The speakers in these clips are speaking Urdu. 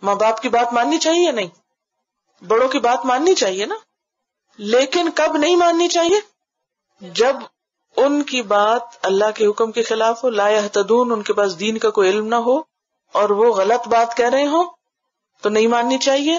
ماں باپ کی بات ماننی چاہیے یا نہیں؟ بڑوں کی بات ماننی چاہیے نا، لیکن کب نہیں ماننی چاہیے؟ جب ان کی بات اللہ کے حکم کے خلاف ہو، لا یہتدون، ان کے پاس دین کا کوئی علم نہ ہو اور وہ غلط بات کہہ رہے ہوں تو نہیں ماننی چاہیے.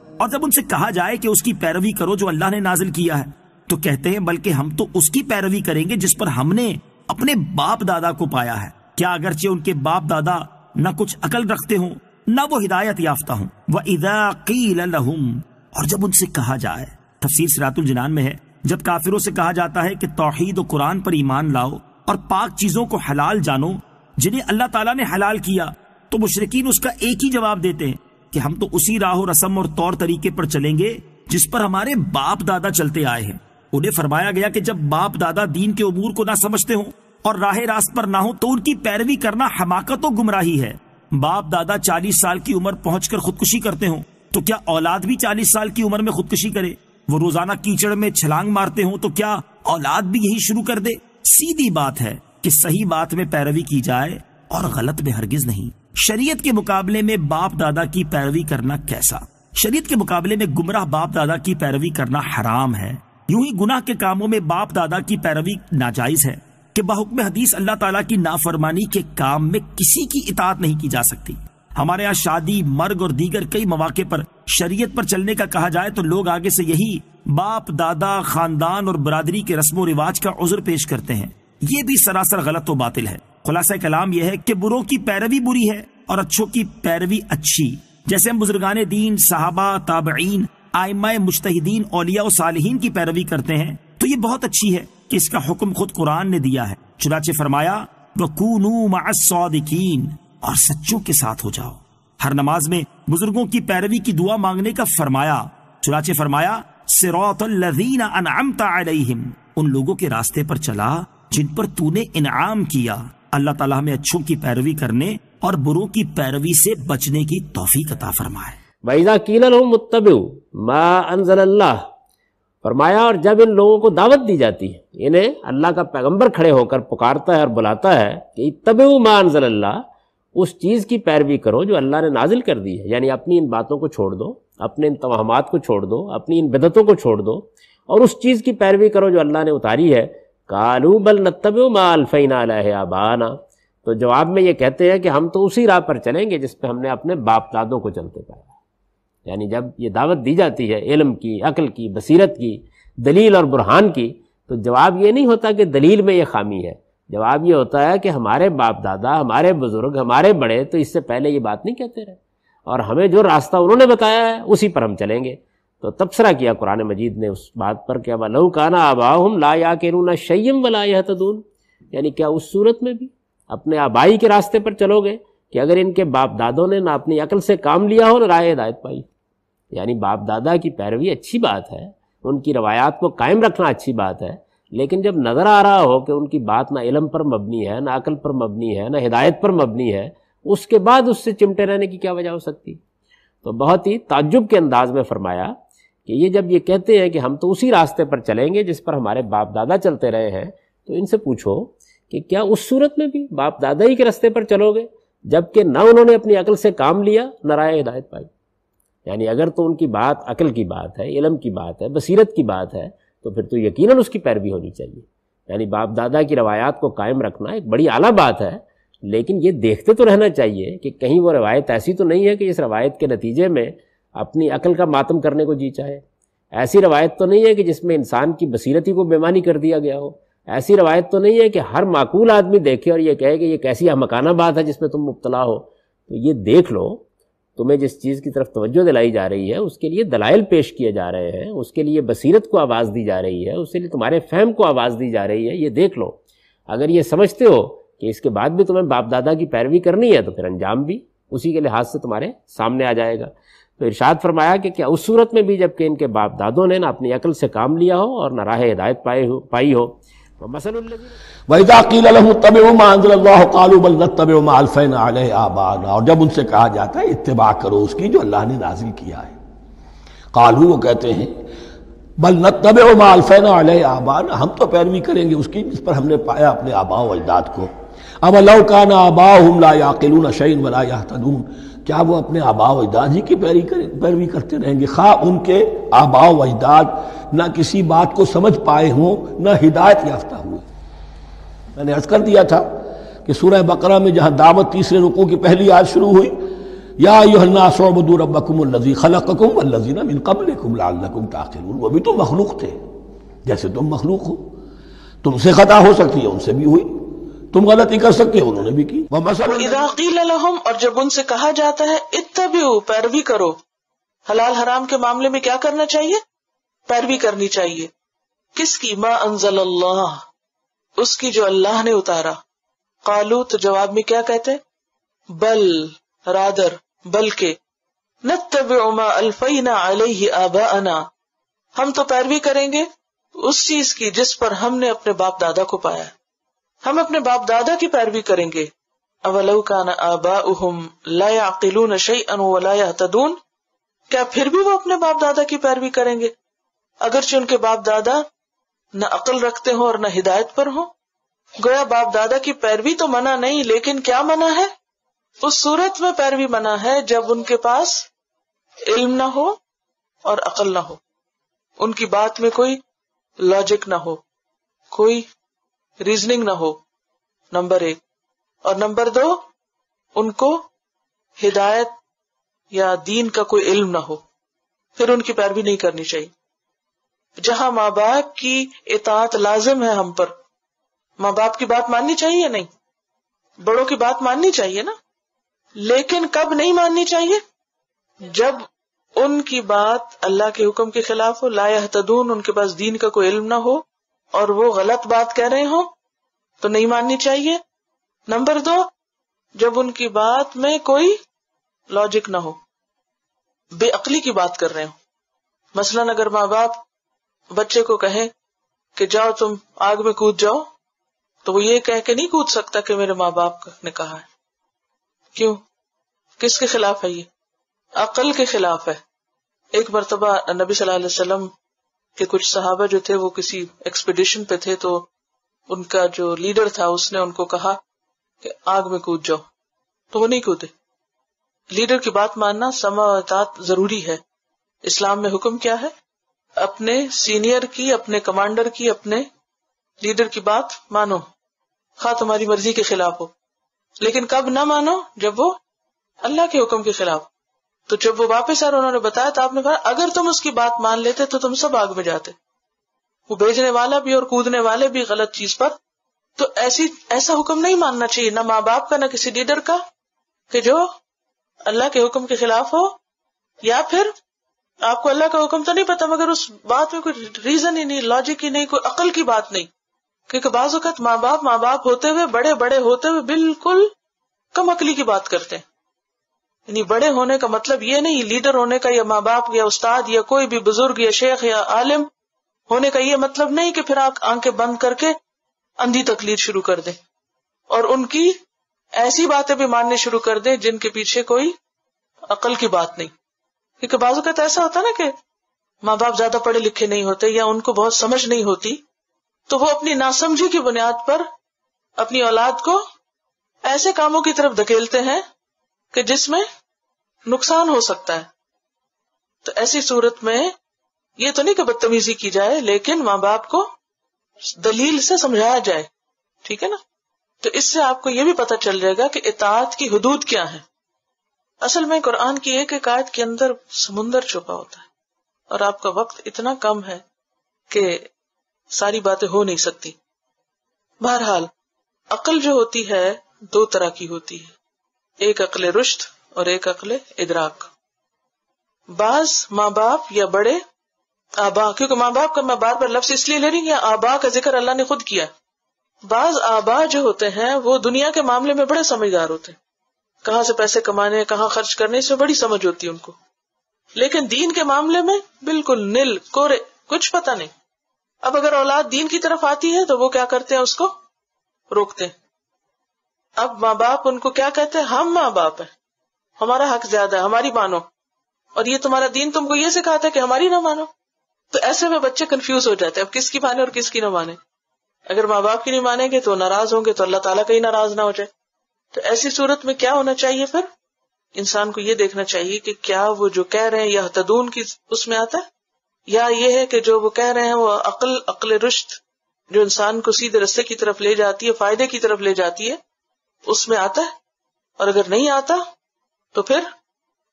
اور جب ان سے کہا جائے کہ اس کی پیروی کرو جو اللہ نے نازل کیا ہے تو کہتے ہیں بلکہ ہم تو اس کی پیروی کریں گے جس پر ہم نے اپنے باپ دادا کو پایا ہے. کیا اگرچہ ان کے باپ دادا نہ کچھ عقل رکھتے ہوں نہ وہ ہدایت یافتہ ہوں. وَإِذَا قِيلَ لَهُمْ، اور جب ان سے کہا جائے، تفسیر صراط الجنان میں ہے، جب کافروں سے کہا جاتا ہے کہ توحید و قرآن پر ایمان لاؤ اور پاک چیزوں کو حلال جانو جنہیں اللہ تعالیٰ نے حلال کیا، تو مشرکین اس کا ایک ہی جواب دیتے ہیں کہ ہم تو اسی راہ و رسم اور طور طریقے پر چلیں گے جس پر ہمارے باپ دادا چلتے آئے ہیں. انہیں فرمایا گیا کہ جب باپ دادا دین کے امور کو نہ سمجھتے ہوں اور راہ راست پر نہ ہوں تو ان کی پیروی کرنا حماقت و گمراہی ہے. باپ دادا 40 سال کی عمر پہنچ کر خودکشی کرتے ہوں تو کیا اولاد بھی 40 سال کی عمر میں خودکشی کرے؟ وہ روزانہ کیچڑ میں چھلانگ مارتے ہوں تو کیا اولاد بھی یہی شروع کر دے؟ سیدھی بات ہے کہ صحیح بات میں پیروی کی جائے اور غلط میں ہرگز نہیں. شریعت کے مقابلے میں باپ دادا کی پیروی کرنا کیسا؟ شریعت کے مقابلے میں گمراہ باپ دادا کی پیروی کرنا حرام ہے. یوں ہی گناہ کے کاموں میں باپ دادا کی پیروی ناجائز ہے کہ بحکم حدیث اللہ تعالیٰ کی نافرمانی کے کام میں کسی کی اطاعت نہیں کی جا سکتی. ہمارے ہاں شادی، مرگ اور دیگر کئی مواقع پر شریعت پر چلنے کا کہا جائے تو لوگ آگے سے یہی باپ دادا، خاندان اور برادری کے رسم و رواج کا عذر پیش کرتے ہیں. یہ بھی سراسر غلط و باطل ہے. خلاصہ کلام یہ ہے کہ بروں کی پیروی بری ہے اور اچھوں کی پیروی اچھی. جیسے ہم بزرگان دین، صحابہ، تابعین، ائمہ مجتہدین، اولیاء و صالحین کی پیروی کرتے ہیں تو یہ بہت اچھی ہے کہ اس کا حکم خود قرآن نے دیا ہے. چنانچہ فرمایا وَكُونُوا مَعَ الصَّادِقِينَ، اور سچوں کے ساتھ ہو جاؤ. ہر نماز میں بزرگوں کی پیروی کی دعا مانگنے کا فرمایا. چنانچہ فرمایا صراط الذین انعمت علیہم، ان لوگوں کے راستے پر چلا جن پر تو نے انعام کیا. اللہ تعالیٰ ہمیں اچھوں کی پیروی کرنے اور بروں کی پیروی سے بچنے کی توفیق عطا فرمائے. وَإِذَا قِيلَ لَهُمُ اتَّبِعُوا مَا أَنزَلَ اللَّهُ، فرمایا اور جب ان لوگوں کو دعوت دی جاتی ہے، انہیں اللہ کا پیغمبر کھڑے ہو کر پکارتا ہے اور بلاتا ہے کہ اتبعوا ما انزل اللہ، اس چیز کی پیروی کرو جو اللہ نے نازل کر دی ہے. یعنی اپنی ان باتوں کو چھوڑ دو، اپنے ان توہمات کو چھوڑ دو، اپنی ان بدعتوں کو چھوڑ دو اور اس چیز کی پیروی کرو جو اللہ نے اتاری ہے. قالوا بل نتبع ما الفینا علیہ آباءنا، تو جواب میں یہ کہتے ہیں کہ ہم تو اسی راہ پر چلیں گے جس پہ ہم نے اپنے باپ دادوں کو چلتے پایا. یعنی جب یہ دعوت دی جاتی ہے علم کی، عقل کی، بصیرت کی، دلیل اور برہان کی، تو جواب یہ نہیں ہوتا کہ دلیل میں یہ خامی ہے. جواب یہ ہوتا ہے کہ ہمارے باپ دادا، ہمارے بزرگ، ہمارے بڑے تو اس سے پہلے یہ بات نہیں کہتے رہے اور ہمیں جو راستہ انہوں نے بتایا ہے اسی پر ہم چلیں گے. تو تبصرہ کیا قرآن مجید نے اس بات پر کہ وَلَوْ كَانَ آبَاؤُهُمْ لَا يَعْقِلُونَ شَيْئًا وَلَا يَهْتَدُونَ، یعنی کیا اس صورت میں بھی اپنے آبائی کے راستے پر چلو گے کہ اگر ان کے باپ دادوں نے نہ اپنی عقل سے کام لیا ہو نہ راہ ہدایت پائی. یعنی باپ دادا کی پیروی اچھی بات ہے، ان کی روایات کو قائم رکھنا اچھی بات ہے، لیکن جب نظر آ رہا ہو کہ ان کی بات نہ علم پر مبنی ہے، نہ عقل پر مبنی ہے، نہ ہدایت پر مبنی ہے، اس کے بعد اس سے چمٹے رہنے کی کیا وجہ ہو سکتی؟ تو بہت ہی تعجب کے انداز میں فرمایا کہ یہ جب یہ کہتے ہیں کہ ہم تو اسی راستے پر چلیں گے جس پر ہمارے باپ دادا چلتے رہے ہیں، تو ان سے پوچھو کہ کیا اس صورت میں بھی باپ دادا ہی کے راستے پر چلو گے جبکہ نہ انہوں نے اپنی عقل سے کام لیا نہ راہ ہدایت پائی؟ یعنی اگر تو ان کی بات عقل کی بات ہے، علم کی بات ہے، بصیرت کی بات ہے، تو پھر تو یقیناً اس کی پیروی ہونی چاہیے. یعنی باپ دادا کی روایات کو قائم رکھنا ایک بڑی اعلیٰ بات ہے، لیکن یہ دیکھتے تو رہنا چاہیے کہ کہیں وہ روایت ایسی تو نہیں ہے کہ اس روایت کے نتیجے میں اپنی عقل کا ماتم کرنے کو جی چاہے. ایسی روایت تو نہیں ہے کہ جس میں انسان کی بصیرتی کو بے معنی کر دیا گیا ہو. ایسی روایت تو نہیں ہے کہ ہر معقول آدمی دیکھے اور یہ کہے کہ یہ کیسی احمقانہ بات ہے جس میں تم مبتلا ہو. تو یہ دیکھ لو، تمہیں جس چیز کی طرف توجہ دلائی جا رہی ہے اس کے لیے دلائل پیش کیے جا رہے ہیں، اس کے لیے بصیرت کو آواز دی جا رہی ہے، اس کے لیے تمہارے فہم کو آواز دی جا رہی ہے. یہ دیکھ لو. اگر یہ سمجھتے ہو کہ اس کے بعد بھی تمہیں باپ دادا کی پیروی کرنی ہے تو پھر انجام بھی اسی کے لحاظ سے تمہارے سامنے آ جائے گا. تو ارشاد فرمایا کہ کیا اس صورت میں بھی جب کہ ان کے باپ دادوں نے نہ اپنی عقل سے کام لیا ہو اور نہ راہ ہدایت پائی ہو. وَإِذَا قِيلَ لَهُمُ اتَّبِعُوا مَا أَنزَلَ اللَّهُ قَالُوا بَلْ نَتَّبِعُ مَا أَلْفَيْنَا عَلَيْهِ آبَاءَنَا، اور جب ان سے کہا جاتا ہے اتباع کرو اس کی جو اللہ نے نازل کیا ہے. قالوا، وہ کہتے ہیں بل نتبع ما الفینا علیہ آباءنا، ہم تو پیروی کریں گے اس کی جس پر ہم نے پایا اپنے آباء و اجداد کو. اولو کان آباؤہم لا یعقلون شیئا ولا یہتدون، کیا وہ اپنے آباء و اجداد ہی کی پیروی کرتے رہیں گے، خواہ ان کے آباء و اجداد نہ کسی بات کو سمجھ پائے ہوں نہ ہدایت یافتہ ہوئے۔ میں نے عرض کر دیا تھا کہ سورہ بقرہ میں جہاں دعوت تیسرے رکوع کی پہلی آیت شروع ہوئی، یا ایھا الناس اعبدوا ربکم الذی خلقکم والذین من قبلکم لعلکم تعقلون، وہ بھی تو مخلوق تھے جیسے تم مخلوق ہو، تم سے خطا ہو سکتی ہے ان سے بھی ہوئی، تم غلطی کر سکتے ہو انہوں نے بھی کی۔ اذا قیل لہم، اور جب ان سے کہا جاتا ہے اتبعوا، پیروی کرو، حلال حرام کے معاملے میں کیا کرنا چاہیے؟ پیروی کرنی چاہیے۔ کس کی؟ ما انزل اللہ، اس کی جو اللہ نے اتارا۔ قالو، تو جواب میں کیا کہتے؟ بل، رادر، بلکہ، نتبع ما الفینا علیہ آباءنا، ہم تو پیروی کریں گے اس چیز کی جس پر ہم نے اپنے باپ دادا کو پایا، ہم اپنے باپ دادا کی پیروی کریں گے۔ اولو کان آباؤہم لا یعقلون شیئا ولا یہتدون، کیا پھر بھی وہ اپنے باپ دادا کی پیروی کریں گے اگرچہ ان کے باپ دادا نہ عقل رکھتے ہوں اور نہ ہدایت پر ہوں؟ گویا باپ دادا کی پیروی تو منع نہیں، لیکن کیا منع ہے؟ اس صورت میں پیروی منع ہے جب ان کے پاس علم نہ ہو اور عقل نہ ہو، ان کی بات میں کوئی لاجک نہ ہو، کوئی ریزننگ نہ ہو، نمبر 1، اور نمبر 2، ان کو ہدایت یا دین کا کوئی علم نہ ہو، پھر ان کی پیروی نہیں کرنی چاہیے۔ جہاں ماں باپ کی اطاعت لازم ہے ہم پر، ماں باپ کی بات ماننی چاہیے یا نہیں؟ بڑوں کی بات ماننی چاہیے نا، لیکن کب نہیں ماننی چاہیے؟ جب ان کی بات اللہ کے حکم کے خلاف ہو، لا یہتدون، ان کے پاس دین کا کوئی علم نہ ہو اور وہ غلط بات کہہ رہے ہوں تو نہیں ماننی چاہیے۔ نمبر 2، جب ان کی بات میں کوئی لاجک نہ ہو، بے عقلی کی بات کر رہے ہوں۔ مثلاً اگر ماں باپ بچے کو کہیں کہ جاؤ تم آگ میں کود جاؤ، تو وہ یہ کہہ کے نہیں کود سکتا کہ میرے ماں باپ نے کہا ہے۔ کیوں؟ کس کے خلاف ہے؟ یہ عقل کے خلاف ہے۔ ایک مرتبہ نبی صلی اللہ علیہ وسلم کے کچھ صحابہ جو تھے وہ کسی ایکسپیڈیشن پہ تھے، تو ان کا جو لیڈر تھا اس نے ان کو کہا کہ آگ میں کود جاؤ، تو وہ نہیں کودے۔ لیڈر کی بات ماننا، سمع و اطاعت ضروری ہے۔ اسلام میں حکم کیا ہے؟ اپنے سینئر کی، اپنے کمانڈر کی، اپنے لیڈر کی بات مانو، خواہ تمہاری مرضی کے خلاف ہو، لیکن کب نہ مانو؟ جب وہ اللہ کے حکم کے خلاف۔ تو جب وہ واپس آئے انہوں نے بتایا تو آپ نے کہا اگر تم اس کی بات مان لیتے تو تم سب آگ میں جاتے، وہ بھیجنے والا بھی اور کودنے والے بھی غلط چیز پر۔ تو ایسا حکم نہیں ماننا چاہیے، نہ ماں باپ کا نہ کسی لیڈر کا، کہ جو اللہ کے حکم کے خلاف ہو، یا پھر آپ کو اللہ کا حکم تو نہیں پتا مگر اس بات میں کوئی ریزن ہی نہیں، لاجک ہی نہیں، کوئی عقل کی بات نہیں۔ کیونکہ بعض اوقات ماں باپ ہوتے ہوئے، بڑے ہوتے ہوئے بالکل کم عقلی کی بات کرتے ہیں۔ یعنی بڑے ہونے کا مطلب یہ نہیں، لیڈر ہونے کا یا ماں باپ یا استاد یا کوئی بھی بزرگ یا شیخ یا عالم ہونے کا یہ مطلب نہیں کہ پھر آپ آنکھیں بند کر کے اندھی تقلید شروع کر دیں اور ان کی ایسی باتیں بھی ماننے شروع کر دیں جن کے پیچھے کوئی عقل کی بات نہیں۔ کیونکہ بعض اوقات ایسا ہوتا نا کہ ماں باپ زیادہ پڑھے لکھے نہیں ہوتے یا ان کو بہت سمجھ نہیں ہوتی، تو وہ اپنی ناسمجھی کی بنیاد پر اپنی اولاد کو ایسے کاموں کی طرف دھکیلتے ہیں کہ جس میں نقصان ہو سکتا ہے۔ تو ایسی صورت میں یہ تو نہیں کہ بدتمیزی کی جائے، لیکن ماں باپ کو دلیل سے سمجھایا جائے، ٹھیک ہے نا؟ تو اس سے آپ کو یہ بھی پتہ چل جائے گا کہ اطاعت کی حدود کیا ہیں۔ اصل میں قرآن کی ایک ایک آیت کے اندر سمندر چھپا ہوتا ہے، اور آپ کا وقت اتنا کم ہے کہ ساری باتیں ہو نہیں سکتی۔ بہرحال عقل جو ہوتی ہے 2 طرح کی ہوتی ہے، ایک عقل رشد اور ایک عقل ادراک۔ بعض ماں باپ یا بڑے آبا، کیونکہ ماں باپ کا میں بار بار لفظ اس لیے لے رہی ہوں کہ آبا کا ذکر اللہ نے خود کیا۔ بعض آبا جو ہوتے ہیں وہ دنیا کے معاملے میں بڑے سمجھدار ہوتے ہیں، کہاں سے پیسے کمانے، کہاں خرچ کرنے، اس میں بڑی سمجھ ہوتی ہے ان کو، لیکن دین کے معاملے میں بالکل نل کورے، کچھ پتہ نہیں۔ اب اگر اولاد دین کی طرف آتی ہے تو وہ کیا کرتے ہیں؟ اس کو روکتے ہیں۔ اب ماں باپ ان کو کیا کہتے ہیں؟ ہم ماں باپ ہیں، ہمارا حق زیادہ ہے، ہماری مانو، اور یہ تمہارا دین تم کو یہ سکھاتا ہے کہ ہماری نہ مانو۔ تو ایسے میں بچے کنفیوز ہو جاتے ہیں اب کس کی مانے اور کس کی نہ مانے۔ اگر ماں باپ کی نہیں مانیں گے تو ناراض ہوں گے تو اللہ تعالیٰ کہیں ناراض نہ ہو جائے. تو ایسی صورت میں کیا ہونا چاہیے؟ پھر انسان کو یہ دیکھنا چاہیے کہ کیا وہ جو کہہ رہے ہیں یا تدون کی اس میں آتا ہے، یا یہ ہے کہ جو وہ کہہ رہے ہیں وہ عقل رشد جو انسان کو سیدھے رستے کی طرف لے جاتی ہے، فائدے کی طرف لے جاتی ہے، اس میں آتا ہے. اور اگر نہیں آتا تو پھر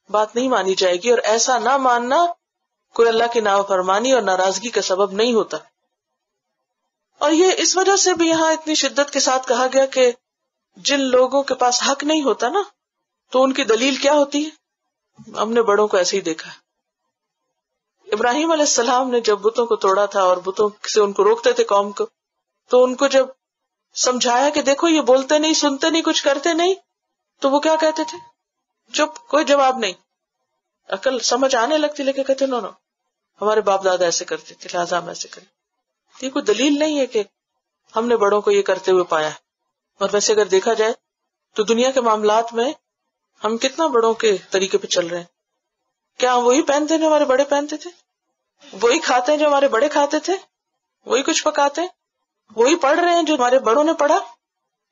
بات نہیں مانی جائے گی. اور ایسا نہ ماننا کوئی اللہ کی نافرمانی اور ناراضگی کا سبب نہیں ہوتا. اور یہ اس وجہ سے بھی یہاں اتنی شدت کے ساتھ کہا گیا کہ جن لوگوں کے پاس حق نہیں ہوتا نا تو ان کی دلیل کیا ہوتی ہے؟ ہم نے بڑوں کو ایسے ہی دیکھا ہے. ابراہیم علیہ السلام نے جب بتوں کو توڑا تھا اور بتوں سے ان کو روکتے تھے قوم کو، تو ان کو جب سمجھایا کہ دیکھو یہ بولتے نہیں، سنتے نہیں، کچھ کرتے نہیں، تو وہ کیا کہتے تھے؟ چپ، کوئی جواب نہیں. عقل سمجھ آنے لگتی لیکن کہتے نو ہمارے باپ دادا ایسے کرتے تھے لہٰذا ہم ایسے کریں. یہ کوئی دلیل نہیں ہے کہ ہم نے بڑوں کو یہ کرتے ہوئے پایا ہے. اور ویسے اگر دیکھا جائے تو دنیا کے معاملات میں ہم کتنا بڑوں کے طریقے پہ چل رہے ہیں. کیا ہم وہی پہنتے ہیں جو ہمارے بڑے پہنتے تھے؟ وہی کھاتے ہیں جو ہمارے بڑے کھاتے تھے؟ وہی کچھ پکاتے ہیں؟ وہی پڑھ رہے ہیں جو ہمارے بڑوں نے پڑھا؟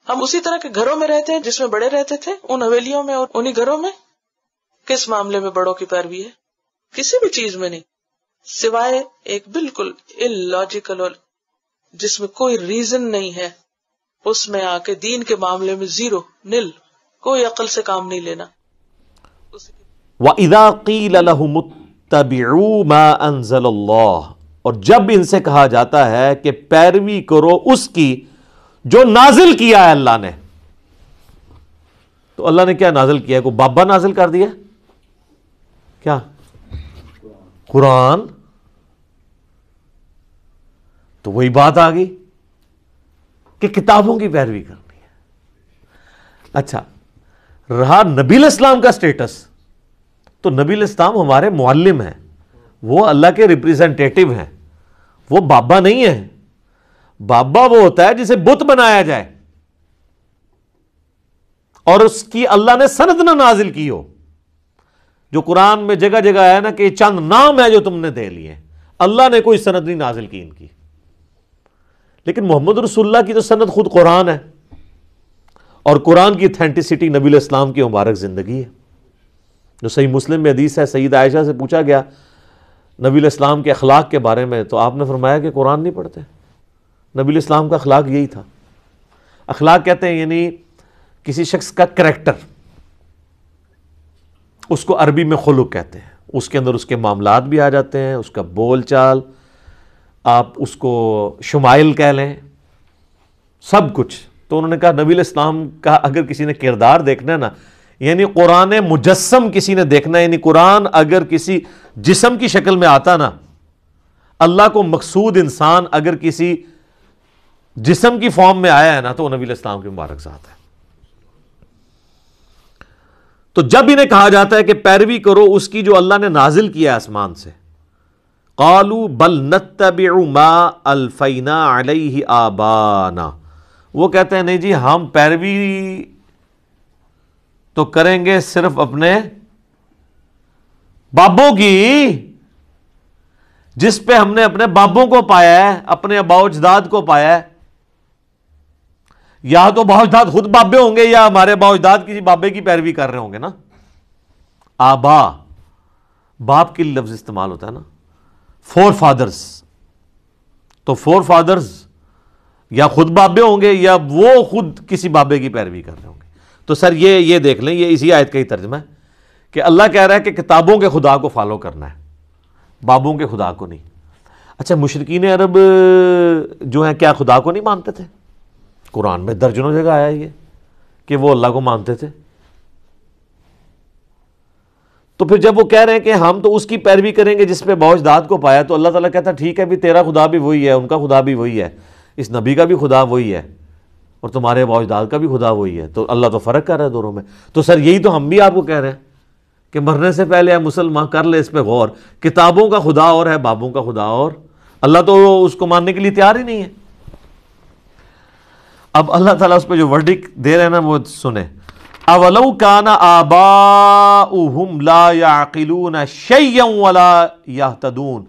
ہم اسی طرح کے گھروں میں رہتے ہیں جس میں بڑے رہتے تھے، ان حویلیوں میں اور انہی گھروں میں. کس معاملے میں بڑوں کی پیروی ہے؟ کسی بھی چیز میں نہیں، سوائے ایک بالکل illogical اور جس میں کوئی ریزن نہیں ہے، اس میں آ کے دین کے معاملے میں زیرو نل، کوئی عقل سے کام نہیں لینا. وَإِذَا قِيلَ لَهُمُ اتَّبِعُوا مَا أَنزَلَ اللَّهُ، اور جب ان سے کہا جاتا ہے کہ پیروی کرو اس کی جو نازل کیا ہے اللہ نے. تو اللہ نے کیا نازل کیا ہے؟ کوئی بابا نازل کر دیا کیا؟ قرآن. تو وہی بات آ گئی کہ کتابوں کی پیروی کرنی ہے. اچھا، رہا نبی علیہ السلام کا سٹیٹس، تو نبی علیہ السلام ہمارے معلم ہیں، وہ اللہ کے ریپریزنٹیٹو ہیں، وہ بابا نہیں ہیں. بابا وہ ہوتا ہے جسے بت بنایا جائے اور اس کی اللہ نے سند نہ نازل کی ہو. جو قرآن میں جگہ جگہ ہے نا کہ چند نام ہے جو تم نے دے لیے، اللہ نے کوئی سند نہیں نازل کی ان کی. لیکن محمد رسول اللہ کی تو سند خود قرآن ہے، اور قرآن کی اتھینٹسٹی نبی علیہ السلام کی مبارک زندگی ہے. جو صحیح مسلم میں حدیث ہے، سیدہ عائشہ سے پوچھا گیا نبی علیہ السلام کے اخلاق کے بارے میں، تو آپ نے فرمایا کہ قرآن نہیں پڑھتے. نبی علیہ السلام کا اخلاق یہی تھا. اخلاق کہتے ہیں یعنی کسی شخص کا کریکٹر، اس کو عربی میں خلق کہتے ہیں. اس کے اندر اس کے معاملات بھی آ جاتے ہیں، اس کا بول چال، آپ اس کو شمائل کہہ لیں، سب کچھ. تو انہوں نے کہا نبی علیہ السلام کا اگر کسی نے کردار دیکھنا ہے نا، یعنی قرآن مجسم کسی نے دیکھنا ہے، یعنی قرآن اگر کسی جسم کی شکل میں آتا نا، اللہ کو مقصود انسان اگر کسی جسم کی فارم میں آیا ہے نا، تو وہ نبی علیہ السلام کی مبارک ذات ہے. تو جب انہیں کہا جاتا ہے کہ پیروی کرو اس کی جو اللہ نے نازل کیا آسمان سے، قالوا بل نتبع ما الفینا علیہ آبانا، وہ کہتے ہیں نہیں جی ہم پیروی تو کریں گے صرف اپنے بابوں کی، جس پہ ہم نے اپنے بابوں کو پایا ہے، اپنے آباء و اجداد کو پایا ہے. یا تو آباء و اجداد خود بابے ہوں گے یا ہمارے آباء و اجداد کسی بابے کی پیروی کر رہے ہوں گے نا. آبا باپ کے لفظ استعمال ہوتا ہے نا، فور فادرز. تو فور فادرز یا خود بابے ہوں گے یا وہ خود کسی بابے کی پیروی کر رہے ہوں گے. تو سر یہ دیکھ لیں، یہ اسی آیت کا ہی ترجمہ ہے کہ اللہ کہہ رہا ہے کہ کتابوں کے خدا کو فالو کرنا ہے، بابوں کے خدا کو نہیں. اچھا، مشرکین عرب جو ہیں کیا خدا کو نہیں مانتے تھے؟ قرآن میں درجنوں جگہ آیا یہ کہ وہ اللہ کو مانتے تھے. تو پھر جب وہ کہہ رہے ہیں کہ ہم تو اس کی پیروی کریں گے جس پہ آباء و اجداد کو پایا، تو اللہ تعالیٰ کہتا ہے ٹھیک ہے بھی تیرا خدا بھی وہی ہے، ان کا خدا بھی وہی ہے، اس نبی کا بھی خدا وہی ہے، اور تمہارے آباء و اجداد کا بھی خدا وہی ہے. تو اللہ تو فرق کر رہا ہے دونوں میں. تو سر یہی تو ہم بھی آپ کو کہہ رہے ہیں کہ مرنے سے پہلے ہے مسلمان کر لے اس پہ غور، کتابوں کا خدا اور ہے بابوں کا خدا اور. اللہ تو اس کو ماننے کے لیے تیار ہی نہیں ہے. اب اللہ تعالیٰ اس پہ جو ورڈک دے رہے ہیں نا وہ سنیں. اولو کان آباؤہم لا یعقلون شیئا ولا یہتدون،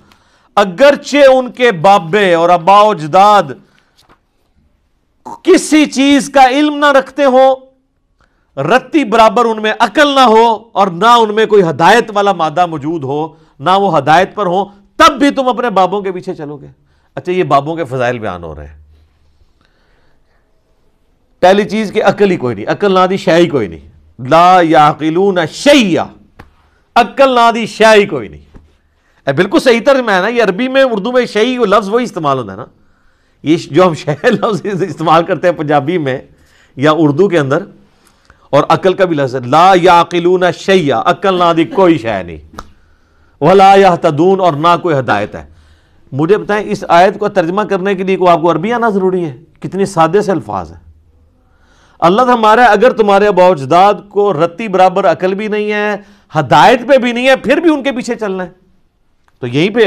اگرچہ ان کے بابے اور آباء و اجداد کسی چیز کا علم نہ رکھتے ہو، رتی برابر ان میں عقل نہ ہو، اور نہ ان میں کوئی ہدایت والا مادہ موجود ہو، نہ وہ ہدایت پر ہو، تب بھی تم اپنے بابوں کے پیچھے چلو گے۔ اچھا، یہ بابوں کے فضائل بیان ہو رہے ہیں۔ پہلی چیز کہ عقل ہی کوئی نہیں، عقل نہ دی شے ہی کوئی نہیں، لا یعقلون شیئا، عقل نہ دی شے ہی کوئی نہیں۔ بالکل صحیح ترجمہ ہے نا، یہ عربی میں اردو میں شیء لفظ وہی استعمال ہوتا ہے نا، یہ جو ہم شے لفظ استعمال کرتے ہیں پنجابی میں یا اردو کے اندر، اور عقل کا بھی لفظ ہے، لا یعقلون شیئا، عقل نہ دی کوئی شے نہیں، ولا یہتدون، اور نہ کوئی ہدایت ہے۔ مجھے بتائیں اس آیت کو ترجمہ کرنے کے لیے آپ کو عربی آنا ضروری ہے؟ کتنے سادے سے الفاظ ہیں۔ اللہ ہمارا اگر تمہارے آباء و اجداد کو رتی برابر عقل بھی نہیں ہے، ہدایت پہ بھی نہیں ہے، پھر بھی ان کے پیچھے چلنا ہے، تو یہیں پہ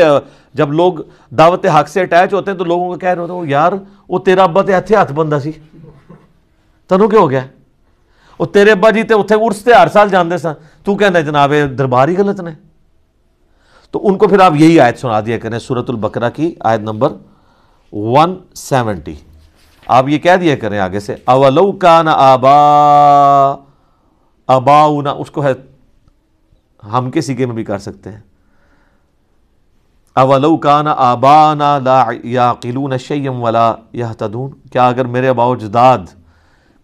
جب لوگ دعوت حق سے اٹیچ ہوتے ہیں تو لوگوں کو کہہ رہے ہوتے ہیں، یار وہ تیرا ابا تے اتھے ہاتھ بندہ سی، تنوں کیا ہو گیا؟ وہ تیرے ابا جی تے اتھے عرس تے ہر سال جاندے سن، تو کہنا جناب دربار ہی غلط نے۔ تو ان کو پھر آپ یہی آیت سنا دیا کریں، سورۃ البقرہ کی آیت نمبر 170، آپ یہ کہہ دیا کریں آگے سے، اولو کان آباؤنا، اس کو ہے ہم کے سیگے میں بھی کر سکتے ہیں، اولو کان آبانا لا یعقلون شیئا ولا یہتدون، کیا اگر میرے آباء و اجداد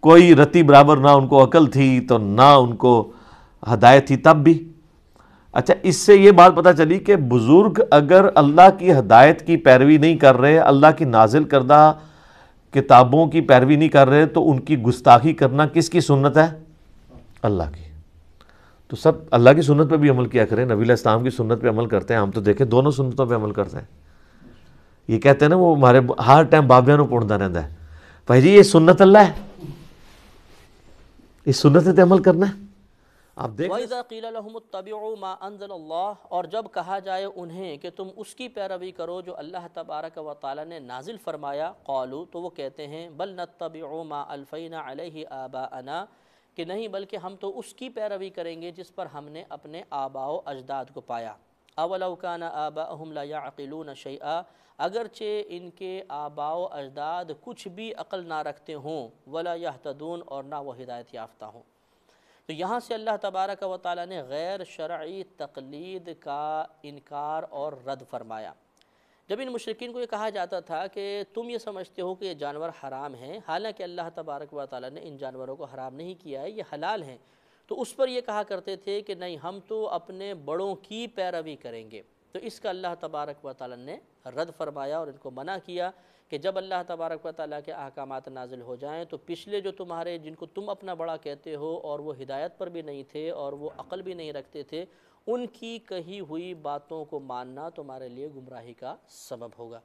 کوئی رتی برابر نہ ان کو عقل تھی تو نہ ان کو ہدایت تھی تب بھی۔ اچھا، اس سے یہ بات پتہ چلی کہ بزرگ اگر اللہ کی ہدایت کی پیروی نہیں کر رہے، اللہ کی نازل کردہ کتابوں کی پیروی نہیں کر رہے، تو ان کی گستاخی کرنا کس کی سنت ہے؟ اللہ کی۔ تو سب اللہ کی سنت پہ بھی عمل کیا کریں، نبی علیہ السلام کی سنت پہ عمل کرتے ہیں، ہم تو دیکھیں دونوں سنتوں پہ عمل کرتے ہیں۔ یہ کہتے ہیں نا وہ ہمارے ہر ٹائم بابیاں نو پڑھتا رہتا ہے، بھائی جی یہ سنت اللہ ہے، اس سنت پہ عمل کرنا ہے۔ آپ دیکھ وَإِذَا قِيلَ لَهُمُ اتَّبِعُوا مَا أَنزَلَ اللَّهُ، اور جب کہا جائے انہیں کہ تم اس کی پیروی کرو جو اللہ تبارک و تعالی نے نازل فرمایا، قالوا، تو وہ کہتے ہیں، بل نتبع ما الفینا علیہ آباءنا، کہ نہیں بلکہ ہم تو اس کی پیروی کریں گے جس پر ہم نے اپنے آباء و اجداد کو پایا۔ اولو کان آباؤہم لا یعقلون شیئا، اگرچہ ان کے آباء و اجداد کچھ بھی عقل نہ رکھتے ہوں، ولا یہتدون، اور نہ وہ ہدایت یافتہ ہوں۔ تو یہاں سے اللہ تبارک و تعالیٰ نے غیر شرعی تقلید کا انکار اور رد فرمایا۔ جب ان مشرکین کو یہ کہا جاتا تھا کہ تم یہ سمجھتے ہو کہ یہ جانور حرام ہیں، حالانکہ اللہ تبارک و تعالیٰ نے ان جانوروں کو حرام نہیں کیا ہے، یہ حلال ہیں، تو اس پر یہ کہا کرتے تھے کہ نہیں ہم تو اپنے بڑوں کی پیروی کریں گے۔ تو اس کا اللہ تبارک و تعالیٰ نے رد فرمایا اور ان کو منع کیا کہ جب اللہ تبارک و تعالیٰ کے احکامات نازل ہو جائیں تو پچھلے جو تمہارے جن کو تم اپنا بڑا کہتے ہو اور وہ ہدایت پر بھی نہیں تھے اور وہ عقل بھی نہیں رکھتے تھے، ان کی کہی ہوئی باتوں کو ماننا تمہارے لیے گمراہی کا سبب ہوگا۔